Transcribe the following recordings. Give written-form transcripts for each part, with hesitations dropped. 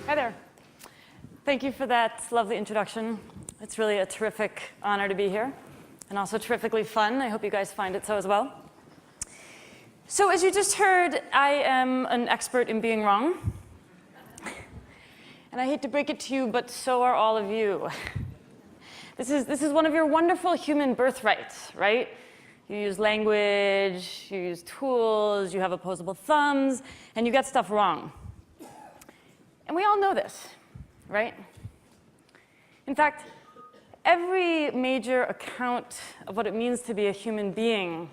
Hi there. Thank you for that lovely introduction. It's really a terrific honor to be here, and also terrifically fun. I hope you guys find it so as well. So as you just heard, I am an expert in being wrong. And I hate to break it to you, but so are all of you. This is one of your wonderful human birthrights, right? You use language, you use tools, you have opposable thumbs, and you get stuff wrong. And we all know this, right? In fact, every major account of what it means to be a human being,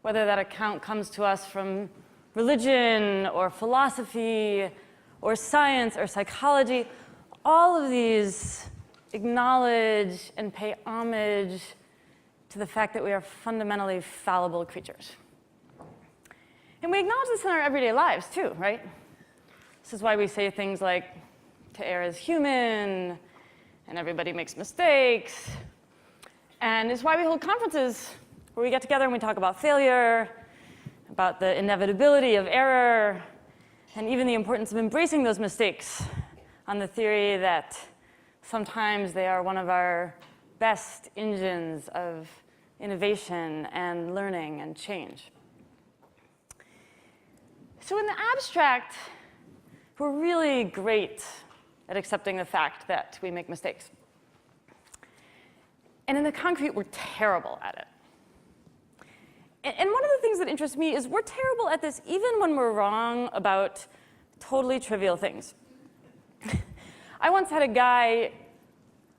whether that account comes to us from religion or philosophy or science or psychology, all of these acknowledge and pay homage to the fact that we are fundamentally fallible creatures. And we acknowledge this in our everyday lives too, right? This is why we say things like, to err is human, and everybody makes mistakes. And it's why we hold conferences where we get together and we talk about failure, about the inevitability of error, and even the importance of embracing those mistakes on the theory that sometimes they are one of our best engines of innovation and learning and change. So in the abstract, we're really great at accepting the fact that we make mistakes. And in the concrete, we're terrible at it. And one of the things that interests me is we're terrible at this even when we're wrong about totally trivial things. I once had a guy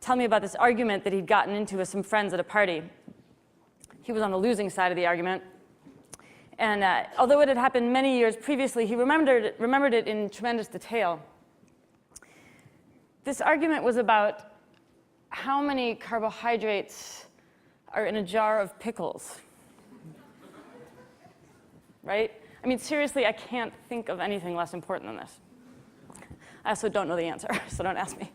tell me about this argument that he'd gotten into with some friends at a party. He was on the losing side of the argument. And although it had happened many years previously, he remembered it in tremendous detail. This argument was about how many carbohydrates are in a jar of pickles. Right? I mean, seriously, I can't think of anything less important than this. I also don't know the answer, so don't ask me.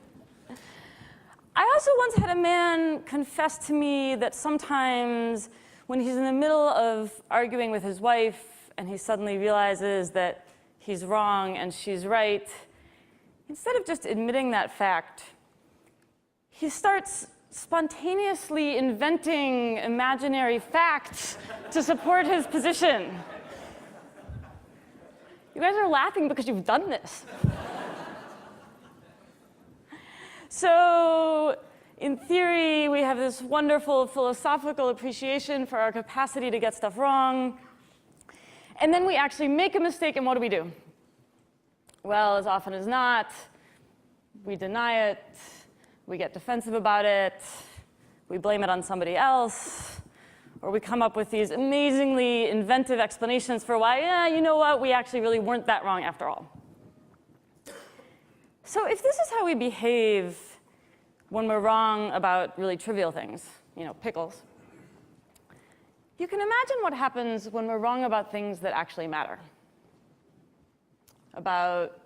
I also once had a man confess to me that sometimes when he's in the middle of arguing with his wife and he suddenly realizes that he's wrong and she's right, instead of just admitting that fact, he starts spontaneously inventing imaginary facts to support his position. You guys are laughing because you've done this. So in theory, we have this wonderful philosophical appreciation for our capacity to get stuff wrong. And then we actually make a mistake, and what do? Well, as often as not, we deny it, we get defensive about it, we blame it on somebody else, or we come up with these amazingly inventive explanations for why, yeah, you know what, we actually really weren't that wrong after all. So if this is how we behave when we're wrong about really trivial things, pickles, you can imagine what happens when we're wrong about things that actually matter. About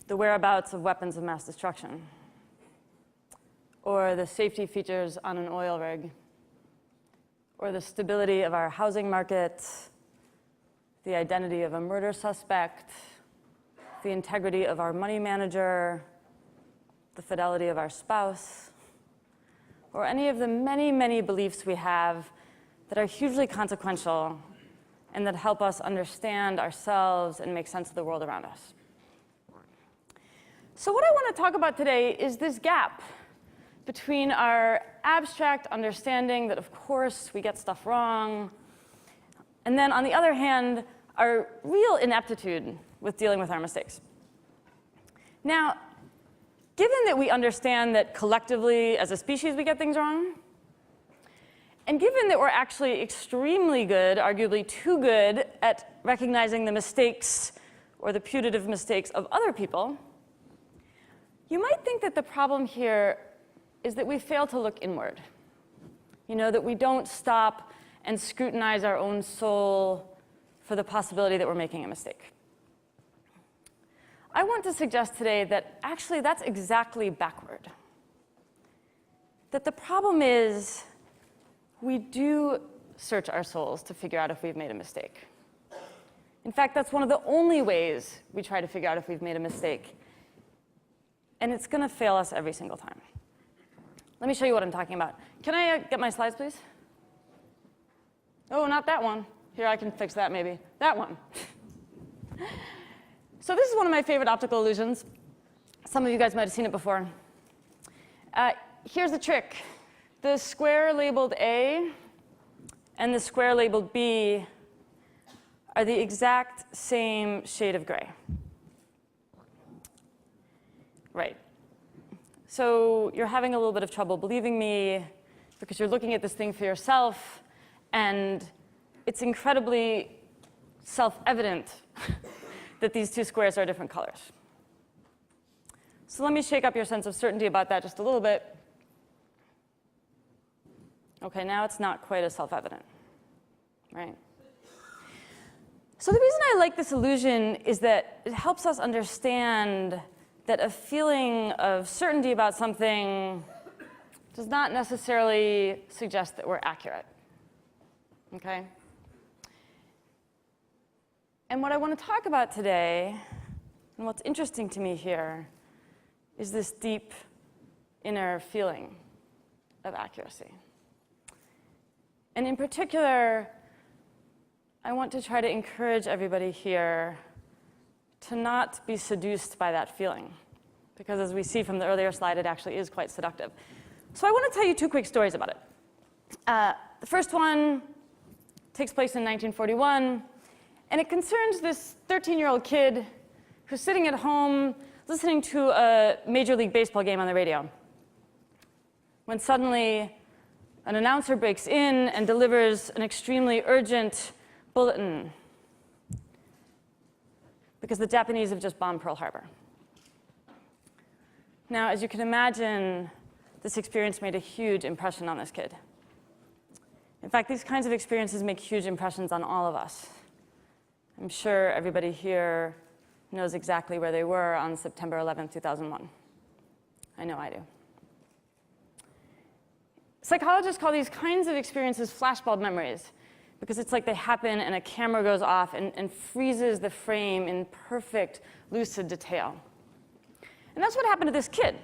the whereabouts of weapons of mass destruction, or the safety features on an oil rig, or the stability of our housing market, the identity of a murder suspect, the integrity of our money manager, the fidelity of our spouse, or any of the many, many beliefs we have that are hugely consequential and that help us understand ourselves and make sense of the world around us. So what I want to talk about today is this gap between our abstract understanding that, of course, we get stuff wrong, and then, on the other hand, our real ineptitude with dealing with our mistakes. Now, given that we understand that collectively, as a species, we get things wrong, and given that we're actually extremely good, arguably too good, at recognizing the mistakes or the putative mistakes of other people, you might think that the problem here is that we fail to look inward. That we don't stop and scrutinize our own soul for the possibility that we're making a mistake. I want to suggest today that actually that's exactly backward. That the problem is we do search our souls to figure out if we've made a mistake. In fact, that's one of the only ways we try to figure out if we've made a mistake. And it's going to fail us every single time. Let me show you what I'm talking about. Can I get my slides, please? Oh, not that one. Here, I can fix that maybe. That one. So this is one of my favorite optical illusions. Some of you guys might have seen it before. Here's the trick. The square labeled A and the square labeled B are the exact same shade of gray. Right. So you're having a little bit of trouble believing me because you're looking at this thing for yourself, and it's incredibly self-evident that these two squares are different colors. So let me shake up your sense of certainty about that just a little bit. OK, now it's not quite as self-evident, right? So the reason I like this illusion is that it helps us understand that a feeling of certainty about something does not necessarily suggest that we're accurate, OK? And what I want to talk about today, and what's interesting to me here, is this deep inner feeling of accuracy. And in particular, I want to try to encourage everybody here to not be seduced by that feeling, because as we see from the earlier slide, it actually is quite seductive. So I want to tell you two quick stories about it. The first one takes place in 1941, and it concerns this 13-year-old kid who's sitting at home listening to a Major League Baseball game on the radio, when suddenly an announcer breaks in and delivers an extremely urgent bulletin because the Japanese have just bombed Pearl Harbor. Now, as you can imagine, this experience made a huge impression on this kid. In fact, these kinds of experiences make huge impressions on all of us. I'm sure everybody here knows exactly where they were on September 11, 2001. I know I do. Psychologists call these kinds of experiences flashbulb memories, because it's like they happen and a camera goes off and freezes the frame in perfect, lucid detail. And that's what happened to this kid,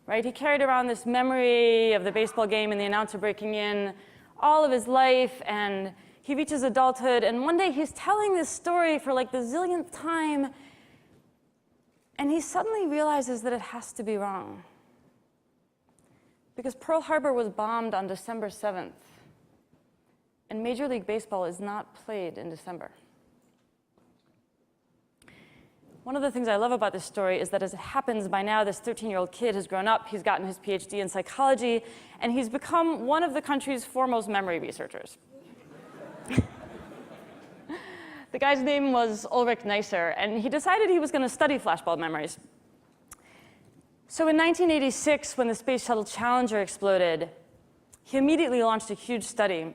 right? He carried around this memory of the baseball game and the announcer breaking in all of his life, and he reaches adulthood, and one day he's telling this story for like the zillionth time, and he suddenly realizes that it has to be wrong. Because Pearl Harbor was bombed on December 7th, and Major League Baseball is not played in December. One of the things I love about this story is that as it happens, by now this 13-year-old kid has grown up, he's gotten his PhD in psychology, and he's become one of the country's foremost memory researchers. The guy's name was Ulrich Neisser, and he decided he was going to study flashbulb memories. So in 1986, when the Space Shuttle Challenger exploded, he immediately launched a huge study.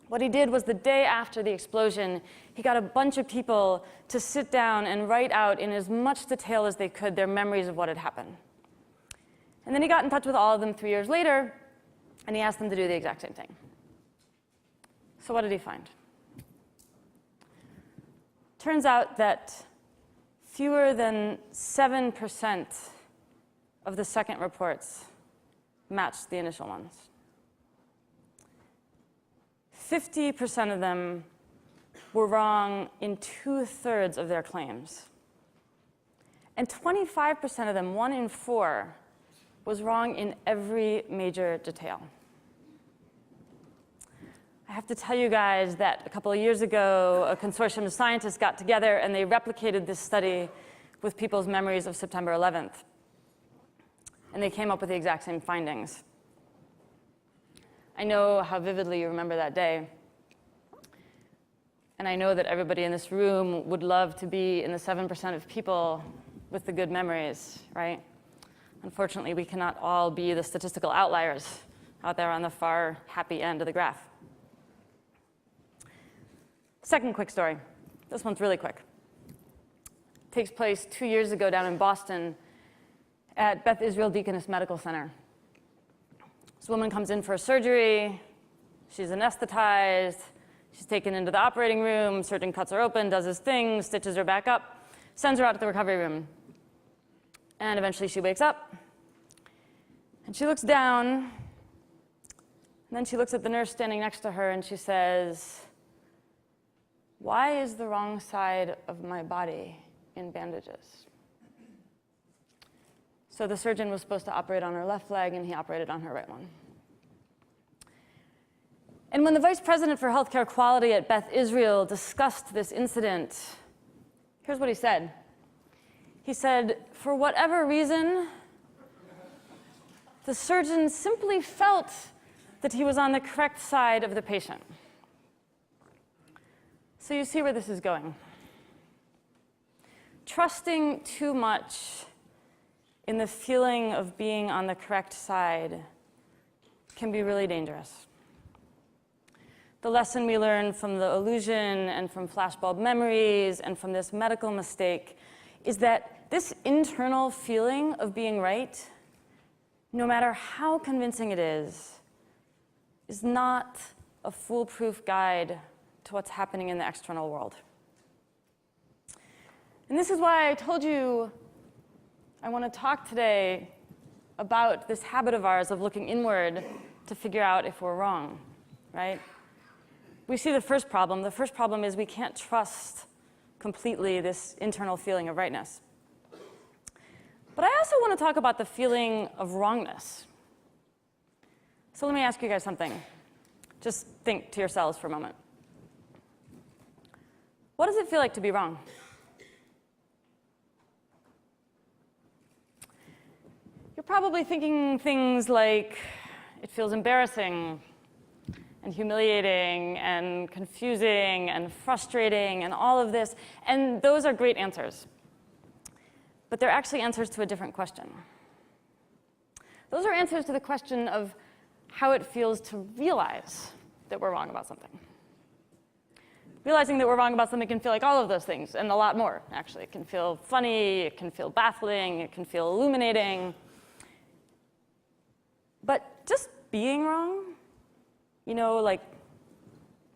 What he did was, the day after the explosion, he got a bunch of people to sit down and write out in as much detail as they could their memories of what had happened. And then he got in touch with all of them 3 years later, and he asked them to do the exact same thing. So what did he find? Turns out that fewer than 7% of the second reports matched the initial ones. 50% of them were wrong in 2/3 of their claims. And 25% of them, 1 in 4, was wrong in every major detail. I have to tell you guys that a couple of years ago, a consortium of scientists got together and they replicated this study with people's memories of September 11th. And they came up with the exact same findings. I know how vividly you remember that day. And I know that everybody in this room would love to be in the 7% of people with the good memories, right? Unfortunately, we cannot all be the statistical outliers out there on the far happy end of the graph. Second quick story. This one's really quick. It takes place 2 years ago down in Boston at Beth Israel Deaconess Medical Center. This woman comes in for a surgery. She's anesthetized. She's taken into the operating room, surgeon cuts her open, does his thing, stitches her back up, sends her out to the recovery room. And eventually she wakes up, and she looks down, and then she looks at the nurse standing next to her, and she says, "Why is the wrong side of my body in bandages?" So the surgeon was supposed to operate on her left leg, and he operated on her right one. And when the vice president for healthcare quality at Beth Israel discussed this incident, here's what he said. He said, "For whatever reason, the surgeon simply felt that he was on the correct side of the patient." So you see where this is going. Trusting too much in the feeling of being on the correct side can be really dangerous. The lesson we learn from the illusion and from flashbulb memories and from this medical mistake is that this internal feeling of being right, no matter how convincing it is not a foolproof guide to what's happening in the external world. And this is why I told you I want to talk today about this habit of ours of looking inward to figure out if we're wrong, right? We see the first problem. The first problem is we can't trust completely this internal feeling of rightness. But I also want to talk about the feeling of wrongness. So let me ask you guys something. Just think to yourselves for a moment. What does it feel like to be wrong? You're probably thinking things like, it feels embarrassing and humiliating and confusing and frustrating and all of this. And those are great answers. But they're actually answers to a different question. Those are answers to the question of how it feels to realize that we're wrong about something. Realizing that we're wrong about something can feel like all of those things, and a lot more, actually. It can feel funny, it can feel baffling, it can feel illuminating. But just being wrong, like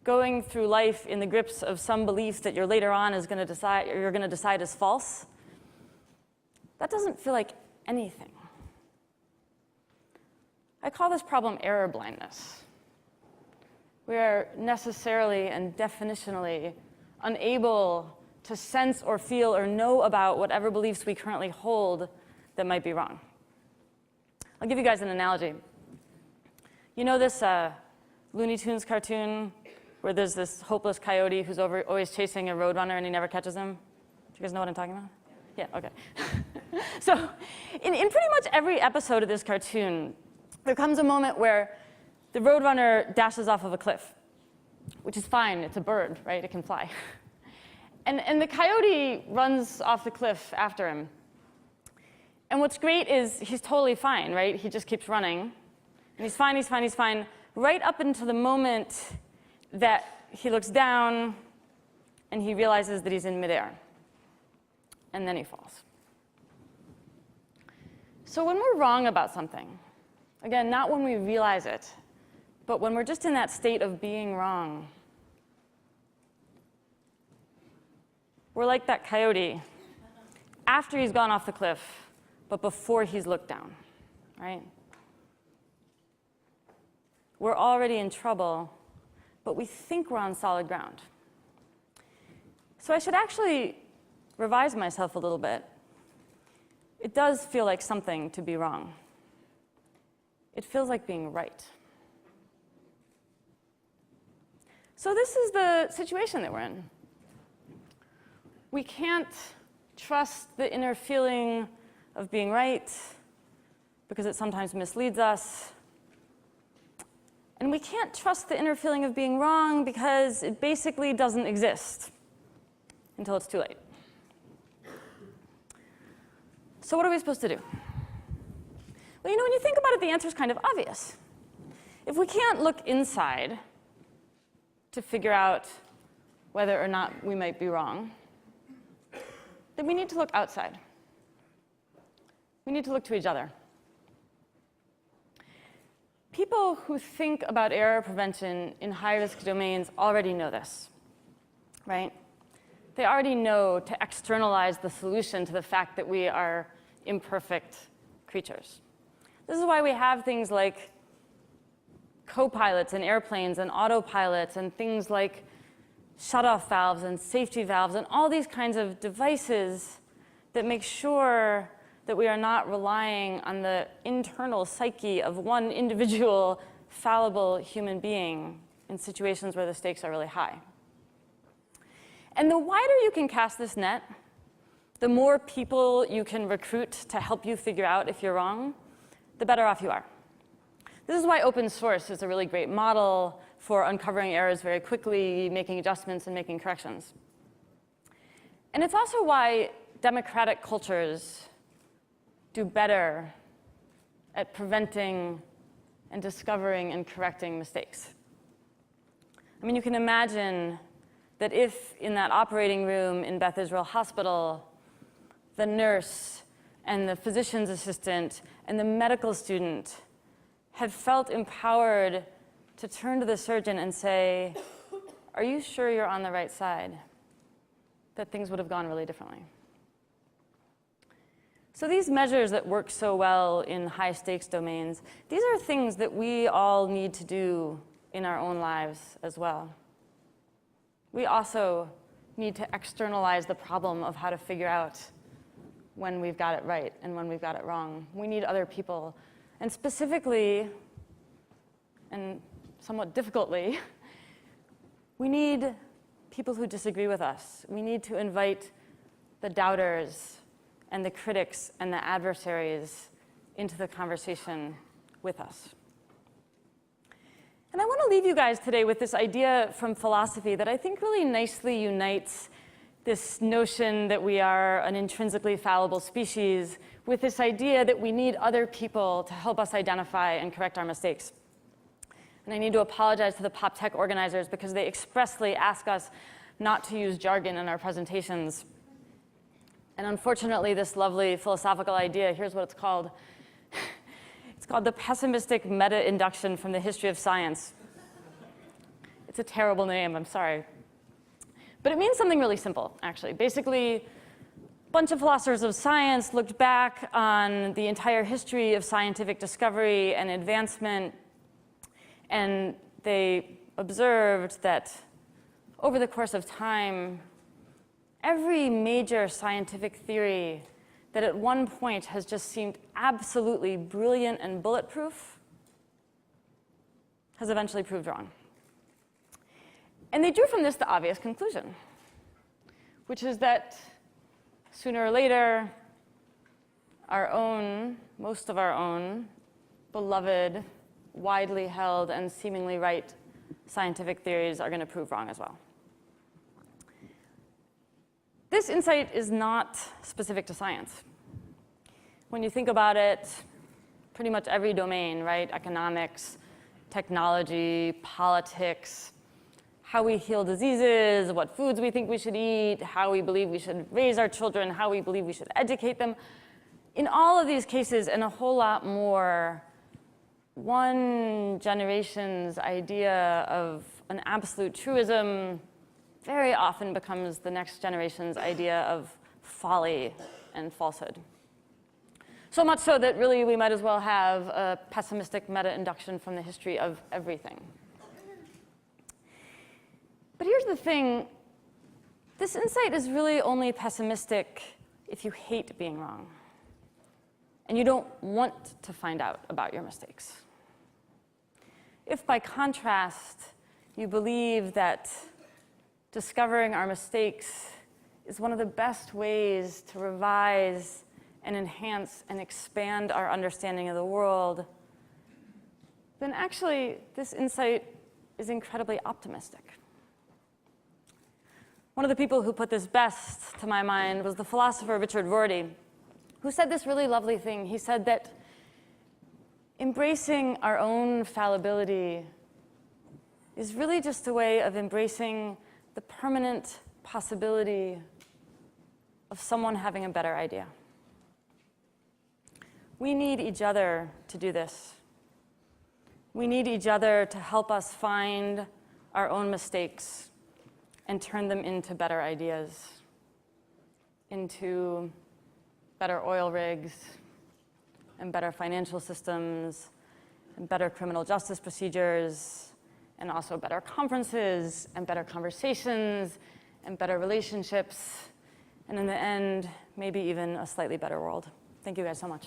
going through life in the grips of some belief that you're later on you're going to decide is false, that doesn't feel like anything. I call this problem error blindness. We are necessarily and definitionally unable to sense or feel or know about whatever beliefs we currently hold that might be wrong. I'll give you guys an analogy. You know this Looney Tunes cartoon where there's this hopeless coyote who's always chasing a roadrunner and he never catches him? Do you guys know what I'm talking about? Yeah, okay. So in pretty much every episode of this cartoon, there comes a moment where the roadrunner dashes off of a cliff, which is fine. It's a bird, right? It can fly. And the coyote runs off the cliff after him. And what's great is he's totally fine, right? He just keeps running. And he's fine, he's fine, he's fine, right up until the moment that he looks down and he realizes that he's in midair. And then he falls. So when we're wrong about something, again, not when we realize it, but when we're just in that state of being wrong, we're like that coyote after he's gone off the cliff, but before he's looked down, right? We're already in trouble, but we think we're on solid ground. So I should actually revise myself a little bit. It does feel like something to be wrong. It feels like being right. So this is the situation that we're in. We can't trust the inner feeling of being right because it sometimes misleads us. And we can't trust the inner feeling of being wrong because it basically doesn't exist until it's too late. So what are we supposed to do? Well, when you think about it, the answer is kind of obvious. If we can't look inside to figure out whether or not we might be wrong, then we need to look outside. We need to look to each other. People who think about error prevention in high-risk domains already know this, right? They already know to externalize the solution to the fact that we are imperfect creatures. This is why we have things like co-pilots in airplanes and autopilots and things like shutoff valves and safety valves and all these kinds of devices that make sure that we are not relying on the internal psyche of one individual fallible human being in situations where the stakes are really high. And the wider you can cast this net, the more people you can recruit to help you figure out if you're wrong, the better off you are. This is why open source is a really great model for uncovering errors very quickly, making adjustments, and making corrections. And it's also why democratic cultures do better at preventing and discovering and correcting mistakes. I mean, you can imagine that if in that operating room in Beth Israel Hospital, the nurse and the physician's assistant and the medical student had felt empowered to turn to the surgeon and say, "Are you sure you're on the right side?" that things would have gone really differently. So these measures that work so well in high-stakes domains, these are things that we all need to do in our own lives as well. We also need to externalize the problem of how to figure out when we've got it right and when we've got it wrong. We need other people. And specifically, and somewhat difficultly, we need people who disagree with us. We need to invite the doubters and the critics and the adversaries into the conversation with us. And I want to leave you guys today with this idea from philosophy that I think really nicely unites this notion that we are an intrinsically fallible species with this idea that we need other people to help us identify and correct our mistakes. And I need to apologize to the Pop Tech organizers because they expressly ask us not to use jargon in our presentations. And unfortunately, this lovely philosophical idea, here's what it's called. It's called the pessimistic meta-induction from the history of science. It's a terrible name, I'm sorry. But it means something really simple, actually. Basically, a bunch of philosophers of science looked back on the entire history of scientific discovery and advancement, and they observed that over the course of time, every major scientific theory that at one point has just seemed absolutely brilliant and bulletproof has eventually proved wrong. And they drew from this the obvious conclusion, which is that sooner or later, most of our own, beloved, widely held, and seemingly right scientific theories are going to prove wrong as well. This insight is not specific to science. When you think about it, pretty much every domain, right? Economics, technology, politics, how we heal diseases, what foods we think we should eat, how we believe we should raise our children, how we believe we should educate them. In all of these cases, and a whole lot more, one generation's idea of an absolute truism very often becomes the next generation's idea of folly and falsehood. So much so that really we might as well have a pessimistic meta-induction from the history of everything. But here's the thing. This insight is really only pessimistic if you hate being wrong and you don't want to find out about your mistakes. If, by contrast, you believe that discovering our mistakes is one of the best ways to revise and enhance and expand our understanding of the world, then actually this insight is incredibly optimistic. One of the people who put this best to my mind was the philosopher Richard Rorty, who said this really lovely thing. He said that embracing our own fallibility is really just a way of embracing the permanent possibility of someone having a better idea. We need each other to do this. We need each other to help us find our own mistakes and turn them into better ideas, into better oil rigs, and better financial systems, and better criminal justice procedures, and also better conferences, and better conversations, and better relationships, and in the end, maybe even a slightly better world. Thank you guys so much.